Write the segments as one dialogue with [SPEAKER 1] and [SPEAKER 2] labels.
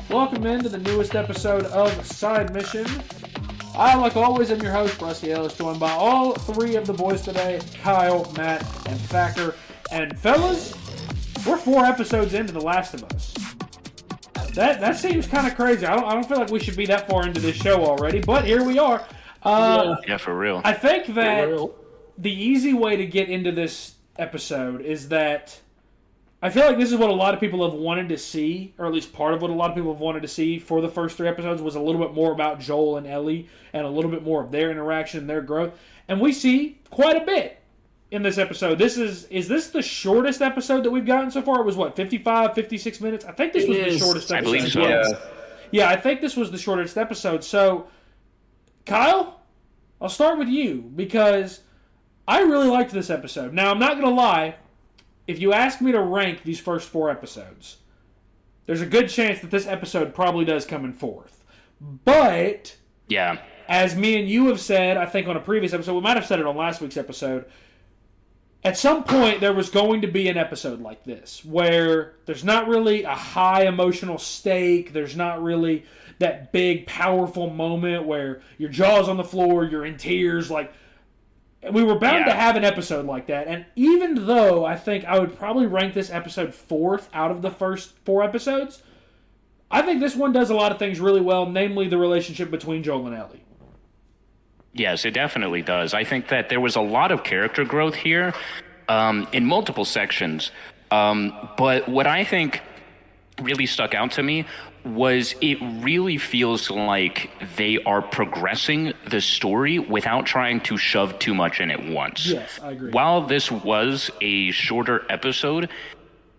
[SPEAKER 1] Welcome into the newest episode of Side Mission. I, like always, am your host, Rusty Ellis, joined by all three of the boys today, Kyle, Matt, and Thacker. And fellas, we're 4 episodes into The Last of Us. That seems kind of crazy. I don't feel like we should be that far into this show already, but here we are.
[SPEAKER 2] Yeah, for real.
[SPEAKER 1] I think that the easy way to get into this episode is that I feel like this is what a lot of people have wanted to see, or at least part of what a lot of people have wanted to see for the first 3 episodes was a little bit more about Joel and Ellie and a little bit more of their interaction and their growth. And we see quite a bit in this episode. Is this the shortest episode that we've gotten so far? It was, 55, 56 minutes? I think this was the shortest episode.
[SPEAKER 2] I believe so.
[SPEAKER 1] Yeah, I think this was the shortest episode. So, Kyle, I'll start with you because I really liked this episode. Now, I'm not going to lie. If you ask me to rank these first 4 episodes, there's a good chance that this episode probably does come in 4th. But,
[SPEAKER 2] yeah,
[SPEAKER 1] as me and you have said, I think on a previous episode, we might have said it on last week's episode, at some point there was going to be an episode like this, where there's not really a high emotional stake, there's not really that big, powerful moment where your jaw's on the floor, you're in tears, we were bound to have an episode like that, and even though I think I would probably rank this episode 4th out of the first 4 episodes, I think this one does a lot of things really well, namely the relationship between Joel and Ellie.
[SPEAKER 2] Yes, it definitely does. I think that there was a lot of character growth here in multiple sections, but what I think really stuck out to me was it really feels like they are progressing the story without trying to shove too much in at once.
[SPEAKER 1] Yes, I agree.
[SPEAKER 2] While this was a shorter episode,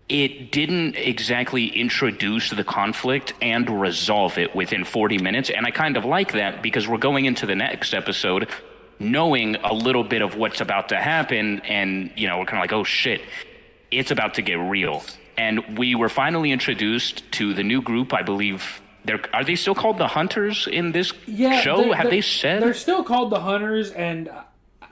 [SPEAKER 2] it didn't exactly introduce the conflict and resolve it within 40 minutes, and I kind of like that because we're going into the next episode knowing a little bit of what's about to happen, and, we're kind of like, oh shit, it's about to get real. And we were finally introduced to the new group, I believe. Are they still called the Hunters in this show? Have they said?
[SPEAKER 1] They're still called the Hunters, and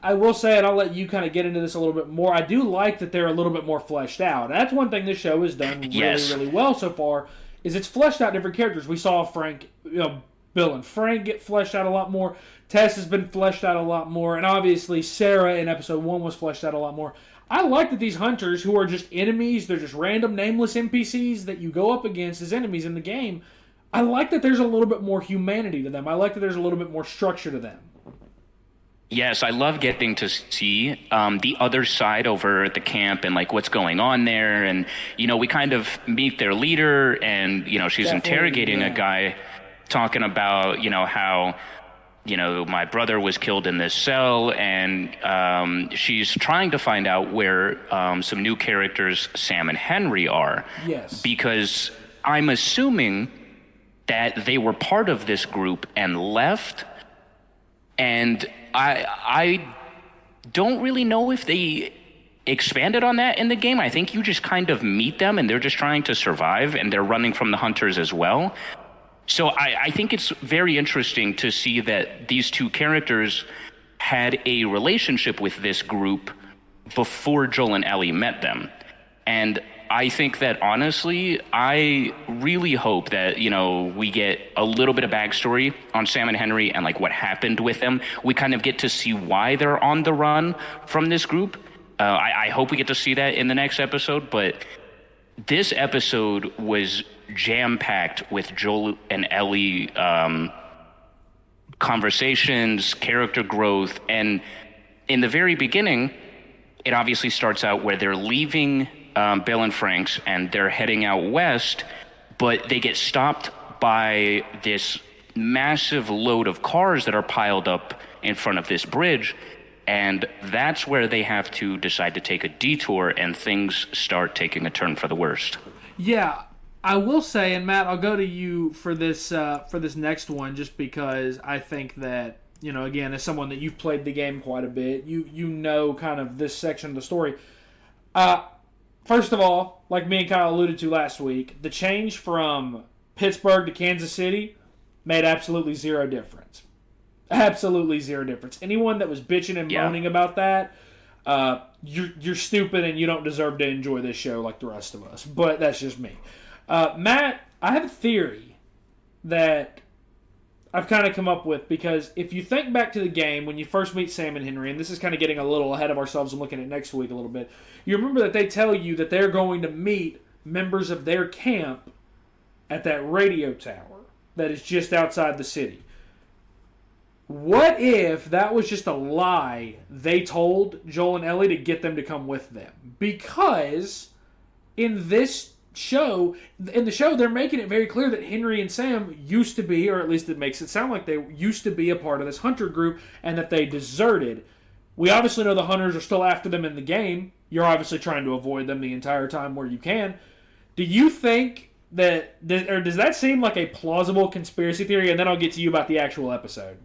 [SPEAKER 1] I will say, and I'll let you kind of get into this a little bit more, I do like that they're a little bit more fleshed out. And that's one thing this show has done really well so far, is it's fleshed out different characters. We saw Bill and Frank get fleshed out a lot more. Tess has been fleshed out a lot more. And obviously, Sarah in episode 1 was fleshed out a lot more. I like that these hunters, who are just enemies, they're just random nameless NPCs that you go up against as enemies in the game, I like that there's a little bit more humanity to them. I like that there's a little bit more structure to them.
[SPEAKER 2] Yes, I love getting to see the other side over at the camp and what's going on there. And, we kind of meet their leader and, she's interrogating a guy talking about, how my brother was killed in this cell, and she's trying to find out where some new characters, Sam and Henry, are.
[SPEAKER 1] Yes.
[SPEAKER 2] Because I'm assuming that they were part of this group and left, and I don't really know if they expanded on that in the game. I think you just kind of meet them, and they're just trying to survive, and they're running from the hunters as well. So I think it's very interesting to see that these 2 characters had a relationship with this group before Joel and Ellie met them. And I think that, honestly, I really hope that, we get a little bit of backstory on Sam and Henry and, what happened with them. We kind of get to see why they're on the run from this group. I hope we get to see that in the next episode, but this episode was jam-packed with Joel and Ellie conversations, character growth, and in the very beginning, it obviously starts out where they're leaving Bill and Frank's and they're heading out west, but they get stopped by this massive load of cars that are piled up in front of this bridge, and that's where they have to decide to take a detour, and things start taking a turn for the worst.
[SPEAKER 1] Yeah, I will say, and Matt, I'll go to you for this next one, just because I think that, again, as someone that you've played the game quite a bit, you know kind of this section of the story. First of all, like me and Kyle alluded to last week, the change from Pittsburgh to Kansas City made absolutely zero difference. Absolutely zero difference. Anyone that was bitching and moaning about that, you're stupid and you don't deserve to enjoy this show like the rest of us. But that's just me. Matt, I have a theory that I've kind of come up with, because if you think back to the game when you first meet Sam and Henry, and this is kind of getting a little ahead of ourselves and looking at next week a little bit, you remember that they tell you that they're going to meet members of their camp at that radio tower that is just outside the city. What if that was just a lie they told Joel and Ellie to get them to come with them? Because in the show, they're making it very clear that Henry and Sam used to be, or at least it makes it sound like they used to be a part of this hunter group, and that they deserted. We obviously know the hunters are still after them in the game. You're obviously trying to avoid them the entire time where you can. Do you think that, or does that seem like a plausible conspiracy theory? And then I'll get to you about the actual episode.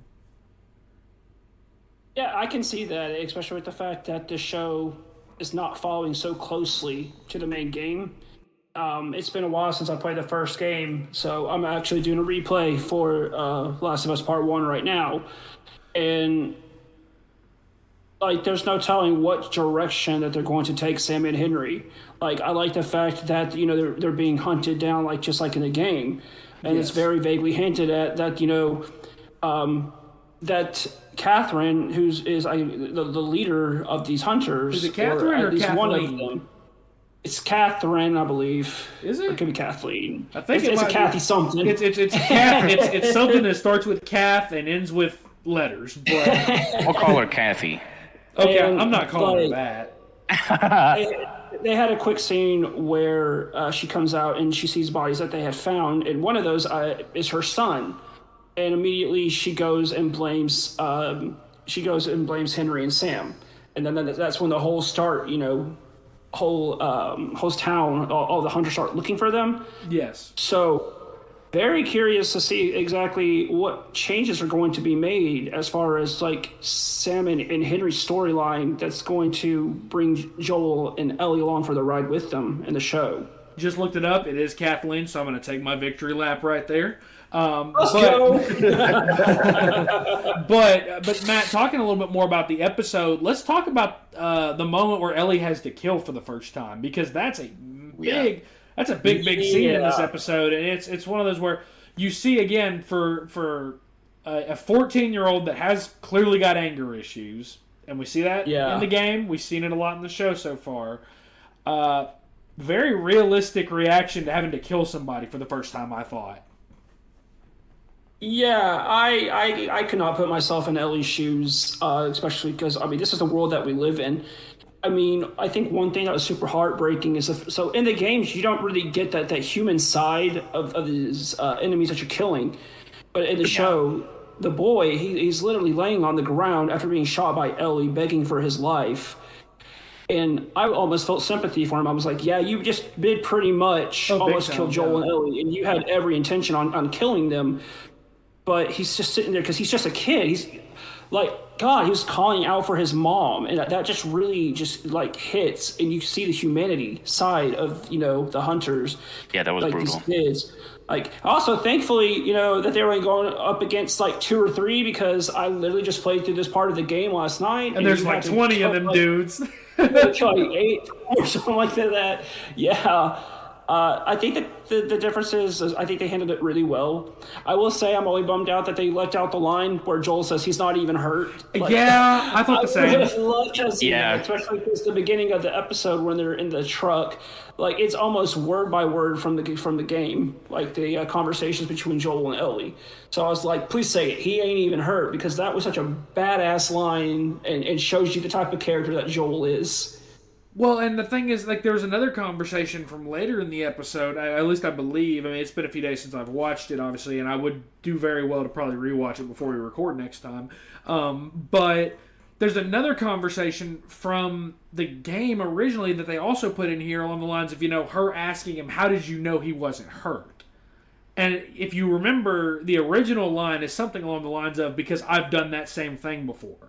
[SPEAKER 3] Yeah, I can see that, especially with the fact that the show is not following so closely to the main game. It's been a while since I played the first game, so I'm actually doing a replay for Last of Us Part 1 right now. And, like, there's no telling what direction that they're going to take Sam and Henry. Like, I like the fact that, you know, they're being hunted down, like, just like in the game. And
[SPEAKER 1] Yes.
[SPEAKER 3] it's very vaguely hinted at that, you know, that Catherine, who is the leader of these hunters,
[SPEAKER 1] Is it Catherine or
[SPEAKER 3] at least
[SPEAKER 1] Kathleen?
[SPEAKER 3] one of them. It's Catherine, I believe.
[SPEAKER 1] Is it?
[SPEAKER 3] Or it could be Kathleen.
[SPEAKER 1] I think
[SPEAKER 3] it's a
[SPEAKER 1] might
[SPEAKER 3] Kathy
[SPEAKER 1] be.
[SPEAKER 3] something.
[SPEAKER 1] It's Kath. It's something that starts with Kath and ends with letters. But
[SPEAKER 2] I'll call her Kathy.
[SPEAKER 1] okay,
[SPEAKER 3] And,
[SPEAKER 1] I'm not calling
[SPEAKER 3] like,
[SPEAKER 1] her that.
[SPEAKER 3] they had a quick scene where she comes out and she sees bodies that they had found, and one of those is her son. And immediately she goes and blames Henry and Sam, and then that's when the whole start, you know, whole town, all the hunters start looking for them.
[SPEAKER 1] Yes.
[SPEAKER 3] So very curious to see exactly what changes are going to be made as far as like Sam and Henry's storyline that's going to bring Joel and Ellie along for the ride with them in the show.
[SPEAKER 1] Just looked it up. It is Kathleen, so I'm going to take my victory lap right there.
[SPEAKER 3] Let's go.
[SPEAKER 1] But Matt, talking a little bit more about the episode, let's talk about the moment where Ellie has to kill for the first time, because that's a big scene in this episode, and it's one of those where you see again for a 14-year-old that has clearly got anger issues, and we see that in the game. We've seen it a lot in the show so far. Very realistic reaction to having to kill somebody for the first time, I thought.
[SPEAKER 3] Yeah, I could not put myself in Ellie's shoes, especially because, I mean, this is the world that we live in. I mean, I think one thing that was super heartbreaking is, so in the games, you don't really get that human side of these enemies that you're killing. But in the show, the boy, he's literally laying on the ground after being shot by Ellie, begging for his life. And I almost felt sympathy for him. I was like, yeah, you just did pretty much almost kill Joel and Ellie, and you had every intention on killing them. But he's just sitting there because he's just a kid. He's like, God, he was calling out for his mom. And that just really just like hits. And you see the humanity side of, you know, the hunters.
[SPEAKER 2] Yeah, that was
[SPEAKER 3] like,
[SPEAKER 2] brutal.
[SPEAKER 3] These kids. Like, also, thankfully, you know, that they were going up against like 2 or 3, because I literally just played through this part of the game last night.
[SPEAKER 1] And there's like 20 of them dudes.
[SPEAKER 3] Like 8 or something like that. Yeah. I think that the difference is I think they handled it really well. I will say I'm only bummed out that they left out the line where Joel says he's not even hurt. Like,
[SPEAKER 1] yeah, I thought the same.
[SPEAKER 3] I would have loved to see that, especially because the beginning of the episode when they're in the truck, like it's almost word by word from the game, like the conversations between Joel and Ellie. So I was like, please say it. He ain't even hurt, because that was such a badass line and shows you the type of character that Joel is.
[SPEAKER 1] Well, and the thing is, like, there was another conversation from later in the episode, at least I believe. I mean, it's been a few days since I've watched it, obviously, and I would do very well to probably rewatch it before we record next time. But there's another conversation from the game originally that they also put in here along the lines of, you know, her asking him, how did you know he wasn't hurt? And if you remember, the original line is something along the lines of, because I've done that same thing before.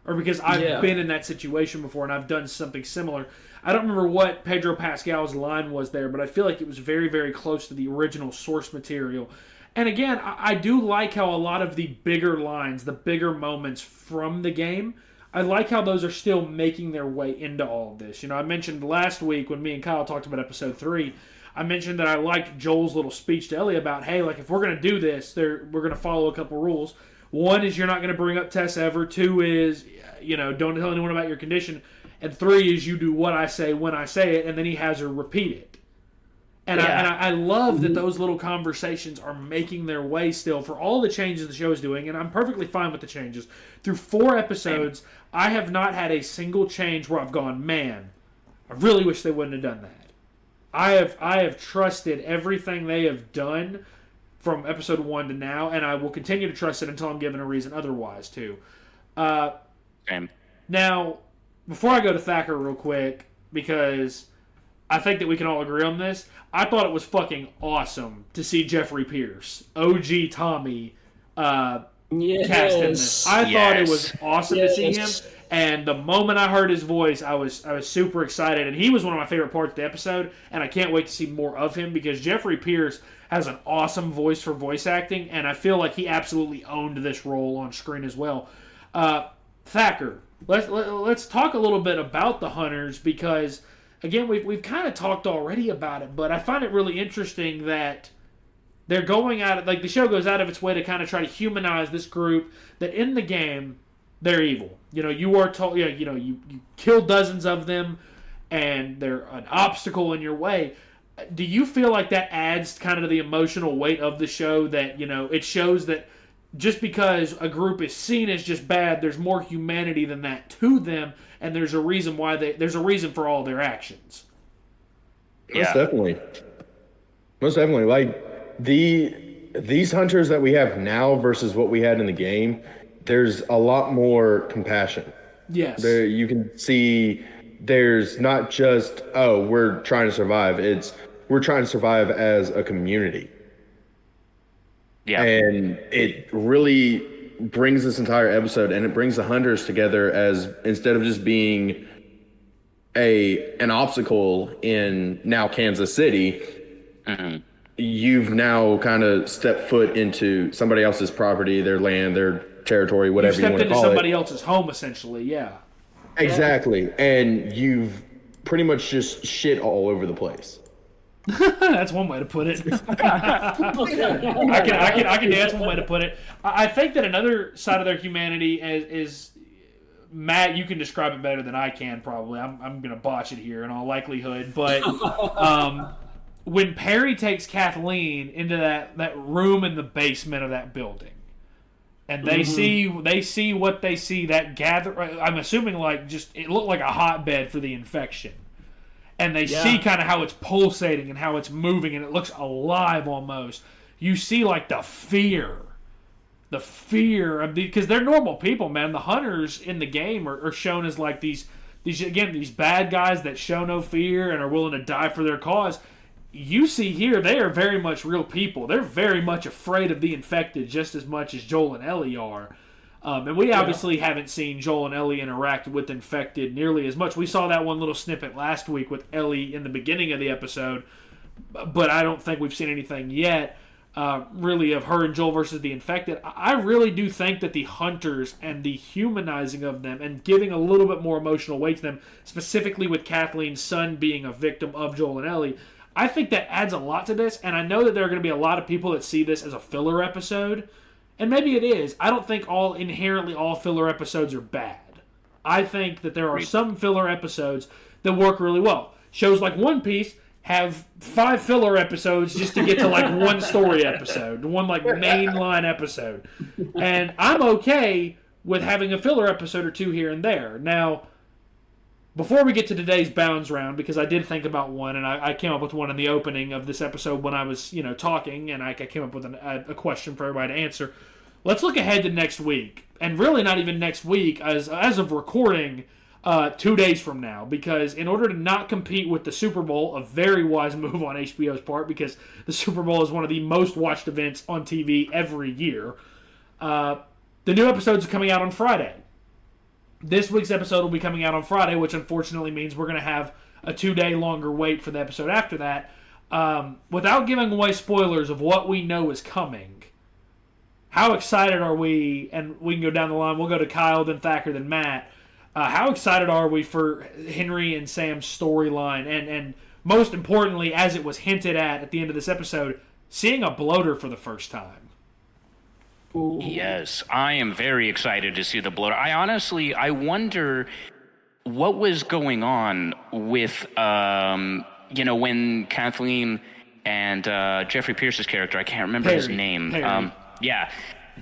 [SPEAKER 1] Or because I've been in that situation before and I've done something similar. I don't remember what Pedro Pascal's line was there, but I feel like it was very, very close to the original source material. And again, I do like how a lot of the bigger lines, the bigger moments from the game, I like how those are still making their way into all of this. You know, I mentioned last week when me and Kyle talked about episode 3, I mentioned that I liked Joel's little speech to Ellie about, hey, like if we're going to do this, we're going to follow a couple rules. One is you're not going to bring up Tess ever. Two is, don't tell anyone about your condition. And three is you do what I say when I say it, and then he has her repeat it. And I love that those little conversations are making their way still for all the changes the show is doing, and I'm perfectly fine with the changes. Through 4 episodes, I have not had a single change where I've gone, man, I really wish they wouldn't have done that. I have trusted everything they have done from episode 1 to now, and I will continue to trust it until I'm given a reason otherwise, too. Now, before I go to Thacker real quick, because I think that we can all agree on this, I thought it was fucking awesome to see Jeffrey Pierce, OG Tommy, cast in this. I thought it was awesome to see him, and the moment I heard his voice, I was super excited, and he was one of my favorite parts of the episode, and I can't wait to see more of him, because Jeffrey Pierce has an awesome voice for voice acting, and I feel like he absolutely owned this role on screen as well. Thacker, let's talk a little bit about the Hunters, because again, we've kind of talked already about it, but I find it really interesting that they're going out, like the show goes out of its way to kind of try to humanize this group that in the game, they're evil. You are told, you kill dozens of them, and they're an obstacle in your way. Do you feel like that adds kind of to the emotional weight of the show, that, it shows that just because a group is seen as just bad, there's more humanity than that to them, and there's a reason for all their actions.
[SPEAKER 4] Most definitely. Like these hunters that we have now versus what we had in the game, there's a lot more compassion.
[SPEAKER 1] Yes.
[SPEAKER 4] You can see there's not just, we're trying to survive. It's we're trying to survive as a community. Yeah. And it really brings this entire episode, and it brings the hunters together as, instead of just being an obstacle in now Kansas City, you've now kind of stepped foot into somebody else's property, their land, their territory, whatever you want to call it.
[SPEAKER 1] You've stepped into somebody else's home, essentially, yeah.
[SPEAKER 4] Exactly. And you've pretty much just shit all over the place.
[SPEAKER 1] That's one way to put it. I can that's one way to put it. I think that another side of their humanity is Matt, you can describe it better than I can, probably. I'm going to botch it here in all likelihood. But when Perry takes Kathleen into that room in the basement of that building, and they see what they see, that gather, I'm assuming it looked like a hotbed for the infection. And they see kind of how it's pulsating and how it's moving, and it looks alive almost. You see the fear because they're normal people, man. The hunters in the game are shown as like these bad guys that show no fear and are willing to die for their cause. You see here, they are very much real people. They're very much afraid of the infected just as much as Joel and Ellie are. And we obviously haven't seen Joel and Ellie interact with infected nearly as much. We saw that one little snippet last week with Ellie in the beginning of the episode, but I don't think we've seen anything yet, really, of her and Joel versus the infected. I really do think that the hunters and the humanizing of them and giving a little bit more emotional weight to them, specifically with Kathleen's son being a victim of Joel and Ellie, I think that adds a lot to this, and I know that there are going to be a lot of people that see this as a filler episode. And maybe it is. I don't think inherently all filler episodes are bad. I think that there are some filler episodes that work really well. Shows like One Piece have 5 filler episodes just to get to one story episode, one mainline episode. And I'm okay with having a filler episode or 2 here and there. Now, before we get to today's Bounds round, because I did think about one, and I came up with one in the opening of this episode when I was, talking, and I came up with a question for everybody to answer. Let's look ahead to next week, and really not even next week, as of recording, 2 days from now, because in order to not compete with the Super Bowl, a very wise move on HBO's part, because the Super Bowl is one of the most watched events on TV every year, the new episodes are coming out on Friday. This week's episode will be coming out on Friday, which unfortunately means we're going to have a 2-day longer wait for the episode after that. Without giving away spoilers of what we know is coming, how excited are we? And we can go down the line. We'll go to Kyle, then Thacker, then Matt. How excited are we for Henry and Sam's storyline? And most importantly, as it was hinted at the end of this episode, seeing a bloater for the first time.
[SPEAKER 3] Ooh.
[SPEAKER 2] Yes, I am very excited to see the bloater. I wonder what was going on with, when Kathleen and Jeffrey Pierce's character, I can't remember his name.
[SPEAKER 1] Perry.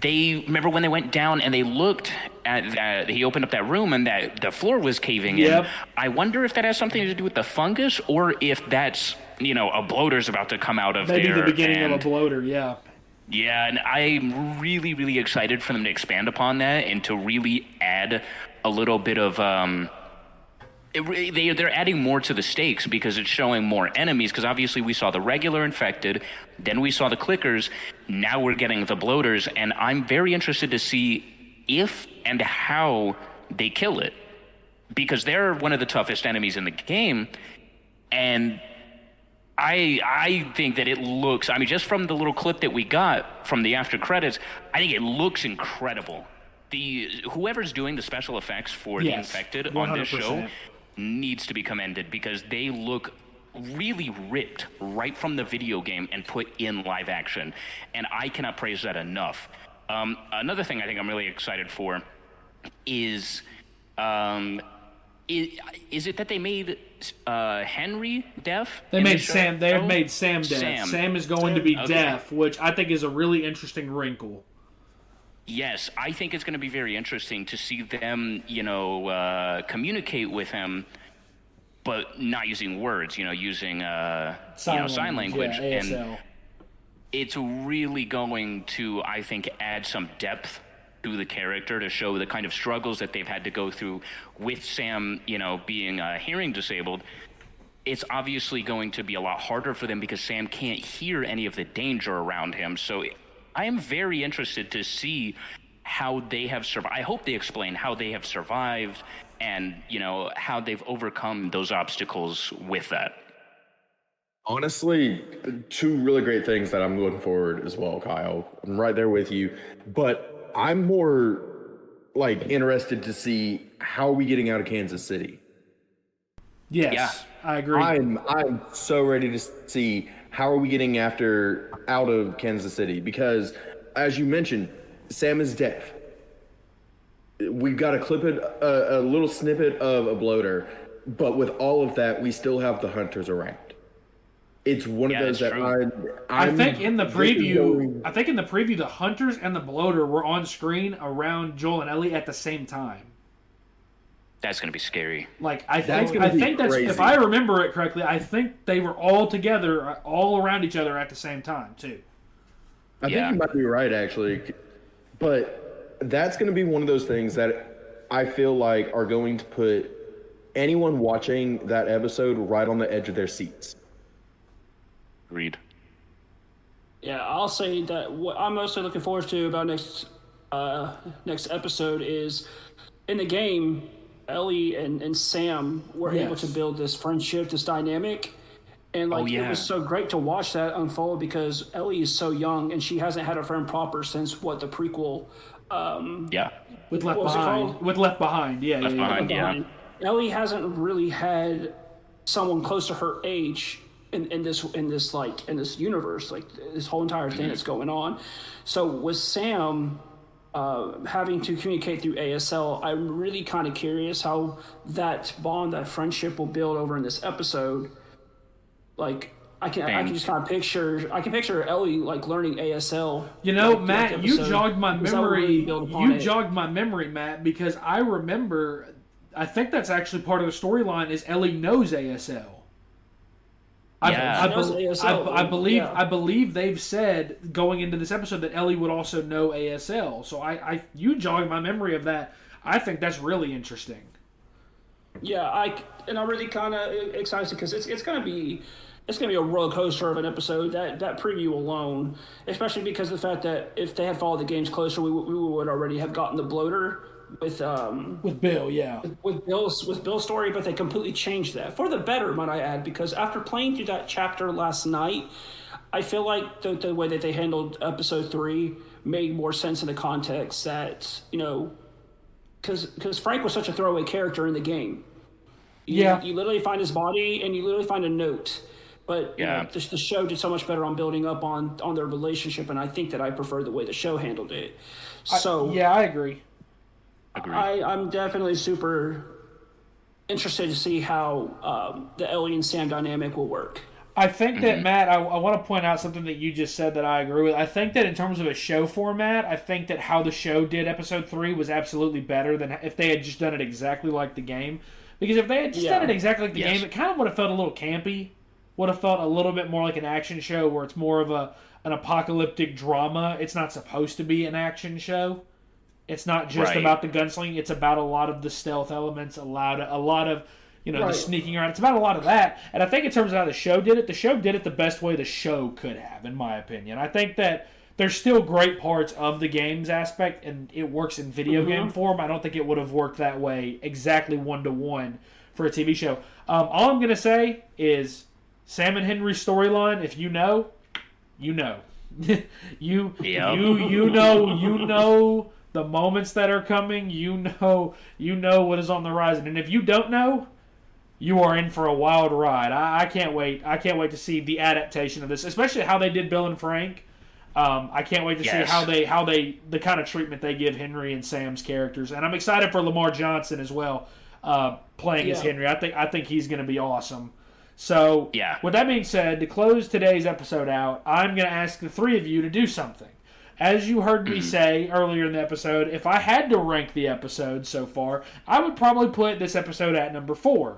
[SPEAKER 2] They remember when they went down and they looked at he opened up that room and that the floor was caving in. I wonder if that has something to do with the fungus or if that's, a bloater's about to come out of there.
[SPEAKER 1] Maybe the beginning of a bloater, yeah.
[SPEAKER 2] Yeah, and I'm really, really excited for them to expand upon that and to really add a little bit of they're adding more to the stakes because it's showing more enemies, because obviously we saw the regular infected, then we saw the clickers, now we're getting the bloaters, and I'm very interested to see if and how they kill it, because they're one of the toughest enemies in the game, and I think that it looks, just from the little clip that we got from the after credits, I think it looks incredible. Whoever's doing the special effects for the infected 100%. On this show needs to be commended, because they look really ripped right from the video game and put in live action, and I cannot praise that enough. Another thing I think I'm really excited for is it that they made Henry deaf?
[SPEAKER 1] They made Sam. They have made Sam deaf. Sam is going to be deaf, which I think is a really interesting wrinkle.
[SPEAKER 2] Yes, I think it's going to be very interesting to see them, communicate with him, but not using words, using sign language.
[SPEAKER 1] Yeah, ASL.
[SPEAKER 2] And it's really going to, I think, add some depth to the character to show the kind of struggles that they've had to go through with Sam, being hearing disabled. It's obviously going to be a lot harder for them because Sam can't hear any of the danger around him. So I am very interested to see how they have survived. I hope they explain how they have survived and, how they've overcome those obstacles with that.
[SPEAKER 4] Honestly, two really great things that I'm looking forward as well, Kyle. I'm right there with you. But I'm more interested to see how are we getting out of Kansas City.
[SPEAKER 1] Yes,
[SPEAKER 2] yeah.
[SPEAKER 1] I agree.
[SPEAKER 4] I'm so ready to see how are we getting out of Kansas City, because as you mentioned, Sam is deaf. We've got a little snippet of a bloater, but with all of that, we still have the hunters around. It's one of those that
[SPEAKER 1] I think in the preview, the hunters and the bloater were on screen around Joel and Ellie at the same time.
[SPEAKER 2] That's going to be scary.
[SPEAKER 1] I think that's, if I remember it correctly, I think they were all together, all around each other at the same time too.
[SPEAKER 4] I think you might be right, actually, but that's going to be one of those things that I feel like are going to put anyone watching that episode right on the edge of their seats.
[SPEAKER 2] Agreed.
[SPEAKER 3] Yeah, I'll say that what I'm mostly looking forward to about next episode is in the game, Ellie and Sam were able to build this friendship, this dynamic. And it was so great to watch that unfold because Ellie is so young and she hasn't had a friend proper since the prequel.
[SPEAKER 1] With Left Behind. With Left Behind,
[SPEAKER 2] Left Behind.
[SPEAKER 3] Ellie hasn't really had someone close to her age in this universe, this whole entire thing that's going on. So with Sam having to communicate through ASL, I'm really kind of curious how that bond, that friendship will build over in this episode. I can just kind of picture Ellie learning ASL.
[SPEAKER 1] Matt, you jogged my memory. Jogged my memory, Matt, because I remember. I think that's actually part of the storyline. Is Ellie knows ASL. I believe they've said going into this episode that Ellie would also know ASL. So you jogged my memory of that. I think that's really interesting.
[SPEAKER 3] Yeah, I'm really kind of excited because it's gonna be a roller coaster of an episode. That preview alone, especially because of the fact that if they had followed the games closer, we would already have gotten the bloater with Bill, with Bill's story, but they completely changed that for the better, might I add, because after playing through that chapter last night, I feel like the way that they handled episode 3 made more sense in the context that because Frank was such a throwaway character in the game.
[SPEAKER 1] Yeah.
[SPEAKER 3] You literally find his body, and you literally find a note. But you know, the show did so much better on building up on their relationship, and I think that I prefer the way the show handled it. So
[SPEAKER 1] I agree.
[SPEAKER 3] I'm definitely super interested to see how the Ellie and Sam dynamic will work.
[SPEAKER 1] I think that, Matt, I want to point out something that you just said that I agree with. I think that in terms of a show format, I think that how the show did episode 3 was absolutely better than if they had just done it exactly like the game. Because if they had just done it exactly like the game, it kind of would have felt a little campy. Would have felt a little bit more like an action show where it's more of an apocalyptic drama. It's not supposed to be an action show. It's not just about the gunsling. It's about a lot of the stealth elements, a lot of the sneaking around. It's about a lot of that. And I think in terms of how the show did it the best way the show could have, in my opinion. I think that there's still great parts of the games aspect, and it works in video game form. I don't think it would have worked that way exactly one-to-one for a TV show. All I'm going to say is Sam and Henry's storyline, if you know, you know. you know the moments that are coming. You know what is on the horizon. And if you don't know, you are in for a wild ride. I can't wait. I can't wait to see the adaptation of this, especially how they did Bill and Frank. I can't wait to see how they the kind of treatment they give Henry and Sam's characters, and I'm excited for Lamar Johnson as well, playing as Henry. I think he's going to be awesome. So, with that being said, to close today's episode out, I'm going to ask the three of you to do something. As you heard me say earlier in the episode, if I had to rank the episodes so far, I would probably put this episode at number 4.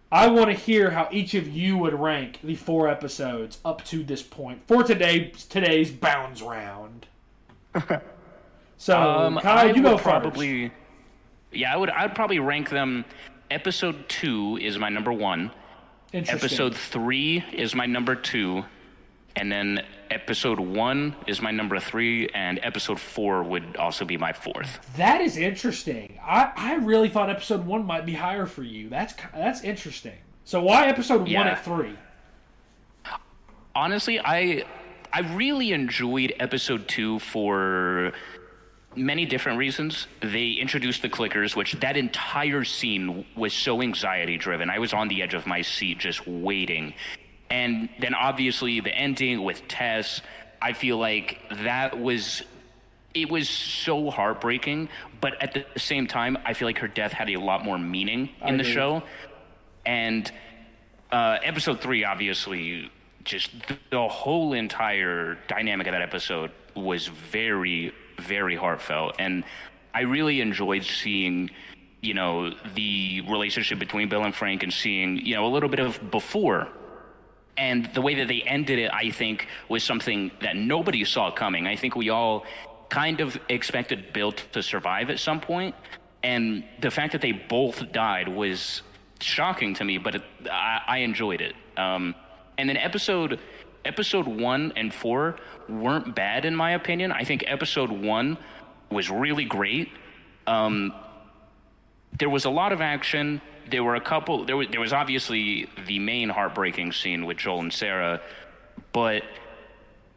[SPEAKER 1] I want to hear how each of you would rank the 4 episodes up to this point for today's Bounds round. So, Kyle, you go
[SPEAKER 2] probably, first. I'd probably rank them. Episode 2 is my number 1. Episode 3 is my number 2. And then episode 1 is my number 3, and episode 4 would also be my 4th.
[SPEAKER 1] That is interesting. I really thought episode 1 might be higher for you. That's interesting. So why episode 1 at 3?
[SPEAKER 2] Honestly, I really enjoyed episode 2 for many different reasons. They introduced the clickers, which that entire scene was so anxiety driven. I was on the edge of my seat just waiting. And then obviously the ending with Tess, I feel like it was so heartbreaking, but at the same time, I feel like her death had a lot more meaning in the show. And episode 3, obviously, just the whole entire dynamic of that episode was very, very heartfelt. And I really enjoyed seeing, the relationship between Bill and Frank, and seeing, a little bit of before. And the way that they ended it, I think, was something that nobody saw coming. I think we all kind of expected Bill to survive at some point. And the fact that they both died was shocking to me, but I enjoyed it. And then episode 1 and 4 weren't bad, in my opinion. I think episode 1 was really great. There was a lot of action. There were a couple. There was obviously the main heartbreaking scene with Joel and Sarah, but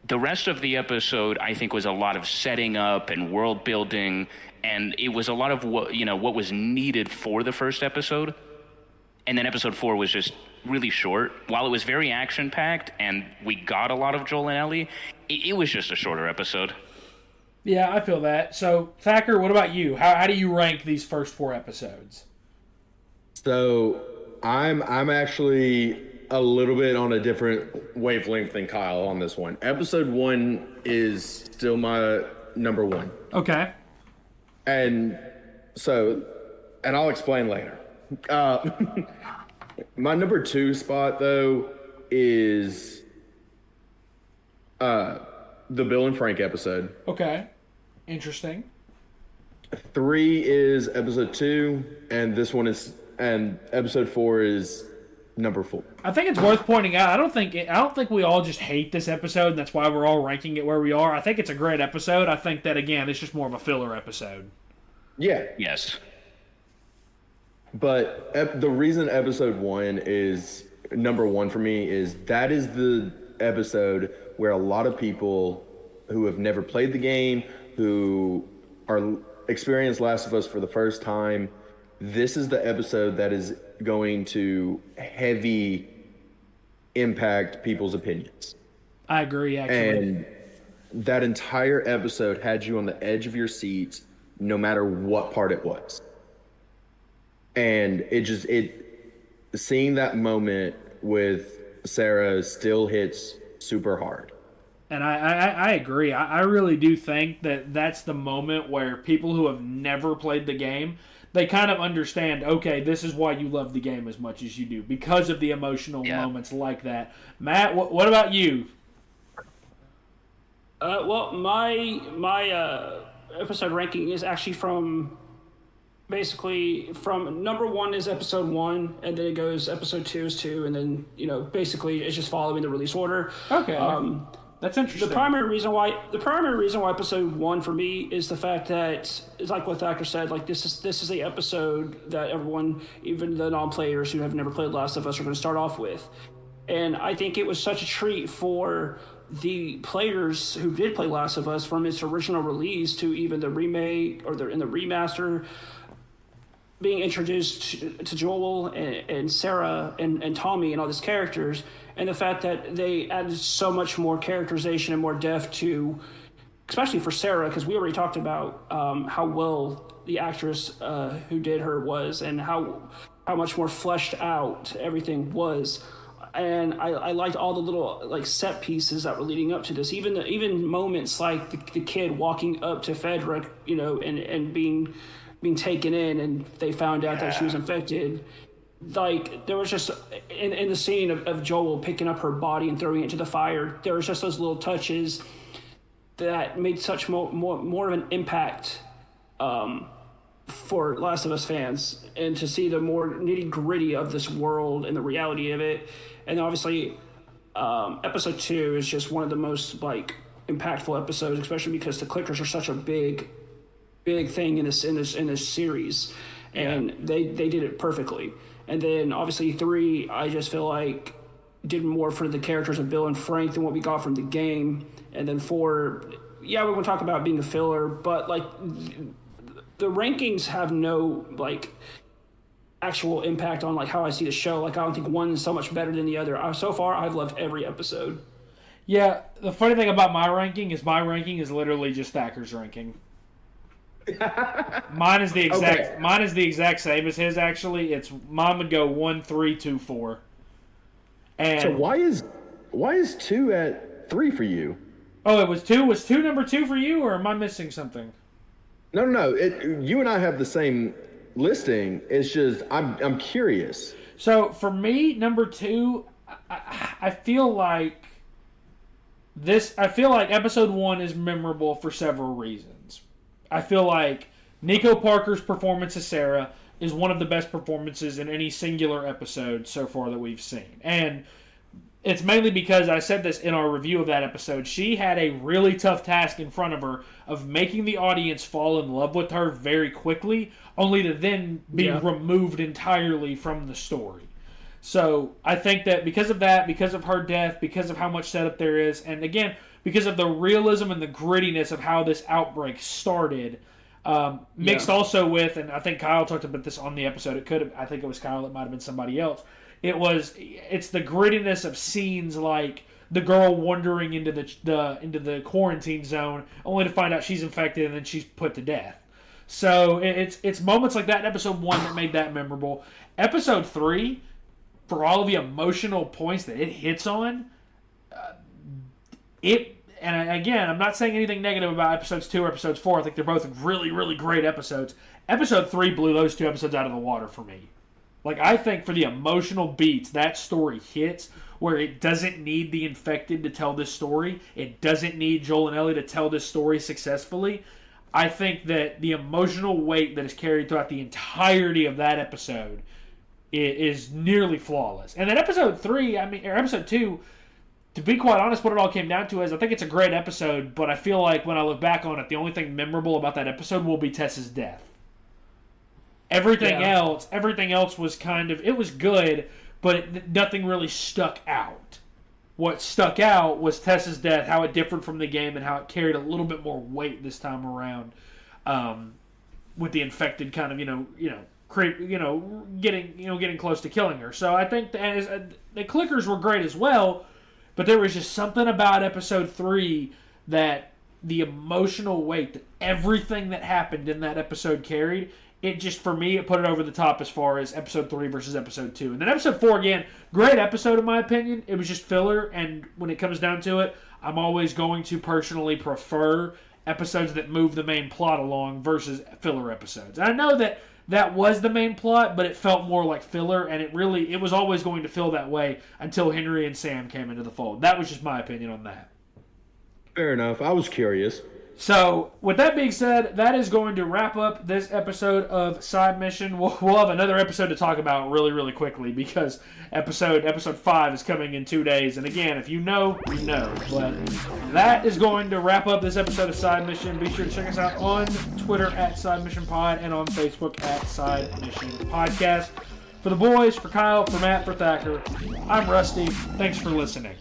[SPEAKER 2] the rest of the episode, I think, was a lot of setting up and world building, and it was a lot of what was needed for the first episode. And then episode 4 was just really short. While it was very action packed, and we got a lot of Joel and Ellie, it was just a shorter episode.
[SPEAKER 1] Yeah, I feel that. So, Thacker, what about you? How do you rank these first 4 episodes?
[SPEAKER 4] So I'm actually a little bit on a different wavelength than Kyle on this one. Episode 1 is still my number 1.
[SPEAKER 1] Okay.
[SPEAKER 4] And I'll explain later. My number 2 spot, though, is the Bill and Frank episode.
[SPEAKER 1] Okay. Interesting.
[SPEAKER 4] 3 is episode 2, and episode 4 is number 4.
[SPEAKER 1] I think it's worth pointing out. I don't think we all just hate this episode, and that's why we're all ranking it where we are. I think it's a great episode. I think that, again, it's just more of a filler episode.
[SPEAKER 4] Yeah.
[SPEAKER 2] Yes.
[SPEAKER 4] But the reason episode 1 is number 1 for me is that is the episode where a lot of people who have never played the game, who are experienced Last of Us for the first time, this is the episode that is going to heavy impact people's opinions.
[SPEAKER 1] I agree, actually.
[SPEAKER 4] And that entire episode had you on the edge of your seat, no matter what part it was. And seeing that moment with Sarah still hits super hard.
[SPEAKER 1] And I agree. I really do think that that's the moment where people who have never played the game, they kind of understand, okay, this is why you love the game as much as you do, because of the emotional moments like that. Matt, what about you?
[SPEAKER 3] Well, my episode ranking is actually from number 1 is episode 1, and then it goes episode 2 is 2, and then basically it's just following the release order.
[SPEAKER 1] Okay, that's interesting.
[SPEAKER 3] The primary reason why episode 1 for me is the fact that it's like what Thacker said. Like this is the episode that everyone, even the non-players who have never played Last of Us, are going to start off with, and I think it was such a treat for the players who did play Last of Us from its original release to even the remake or in the remaster, being introduced to Joel and Sarah and Tommy and all these characters, and the fact that they added so much more characterization and more depth to, especially for Sarah, because we already talked about how well the actress who did her was, and how much more fleshed out everything was. And I liked all the little set pieces that were leading up to this. Even moments like the kid walking up to Frederick, and being taken in, and they found out that she was infected. Like there was just in the scene of Joel picking up her body and throwing it into the fire. There was just those little touches that made such more of an impact for Last of Us fans, and to see the more nitty gritty of this world and the reality of it. And obviously, episode 2 is just one of the most impactful episodes, especially because the clickers are such a big thing in this series, and they did it perfectly. And then obviously 3, I just feel like did more for the characters of Bill and Frank than what we got from the game. And then 4, we're going to talk about being a filler, but the rankings have no actual impact on how I see the show. I don't think one is so much better than the other. So far, I've loved every episode.
[SPEAKER 1] Yeah, the funny thing about my ranking is literally just Thacker's ranking. Mine is the exact same as his. Actually, mine would go 1, 3, 2, 4. And
[SPEAKER 4] so why is 2 at 3 for you?
[SPEAKER 1] Oh, it was 2. Was 2 number 2 for you, or am I missing something?
[SPEAKER 4] No. You and I have the same listing. It's just I'm curious.
[SPEAKER 1] So for me, number 2, I feel like episode 1 is memorable for several reasons. I feel like Nico Parker's performance as Sarah is one of the best performances in any singular episode so far that we've seen. And it's mainly because, I said this in our review of that episode, she had a really tough task in front of her of making the audience fall in love with her very quickly, only to then be removed entirely from the story. So I think that because of that, because of her death, because of how much setup there is, and again, because of the realism and the grittiness of how this outbreak started, mixed also with, and I think Kyle talked about this on the episode, I think it was Kyle, it might have been somebody else, it's the grittiness of scenes like the girl wandering into the quarantine zone only to find out she's infected and then she's put to death. So it's moments like that in episode 1 that made that memorable. Episode 3, for all of the emotional points that it hits on, and again, I'm not saying anything negative about episodes 2 or episodes 4. I think they're both really, really great episodes. Episode 3 blew those 2 episodes out of the water for me. I think for the emotional beats, that story hits where it doesn't need the infected to tell this story. It doesn't need Joel and Ellie to tell this story successfully. I think that the emotional weight that is carried throughout the entirety of that episode is nearly flawless. And then episode 2, to be quite honest, what it all came down to is I think it's a great episode, but I feel like when I look back on it, the only thing memorable about that episode will be Tess's death. Everything else was it was good, but nothing really stuck out. What stuck out was Tess's death, how it differed from the game, and how it carried a little bit more weight this time around, with the infected kind of getting close to killing her. So I think the clickers were great as well, but there was just something about episode 3 that the emotional weight that everything that happened in that episode carried. It just, for me, it put it over the top as far as episode 3 versus episode 2. And then episode 4, again, great episode in my opinion. It was just filler, and when it comes down to it, I'm always going to personally prefer episodes that move the main plot along versus filler episodes. And I know that was the main plot, but it felt more like filler, and it was always going to feel that way until Henry and Sam came into the fold. That was just my opinion on that.
[SPEAKER 4] Fair enough. I was curious.
[SPEAKER 1] So, with that being said, that is going to wrap up this episode of Side Mission. We'll have another episode to talk about really, really quickly because episode 5 is coming in 2 days. And again, if you know, you know. But that is going to wrap up this episode of Side Mission. Be sure to check us out on Twitter at Side Mission Pod and on Facebook at Side Mission Podcast. For the boys, for Kyle, for Matt, for Thacker, I'm Rusty. Thanks for listening.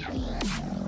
[SPEAKER 5] Yeah.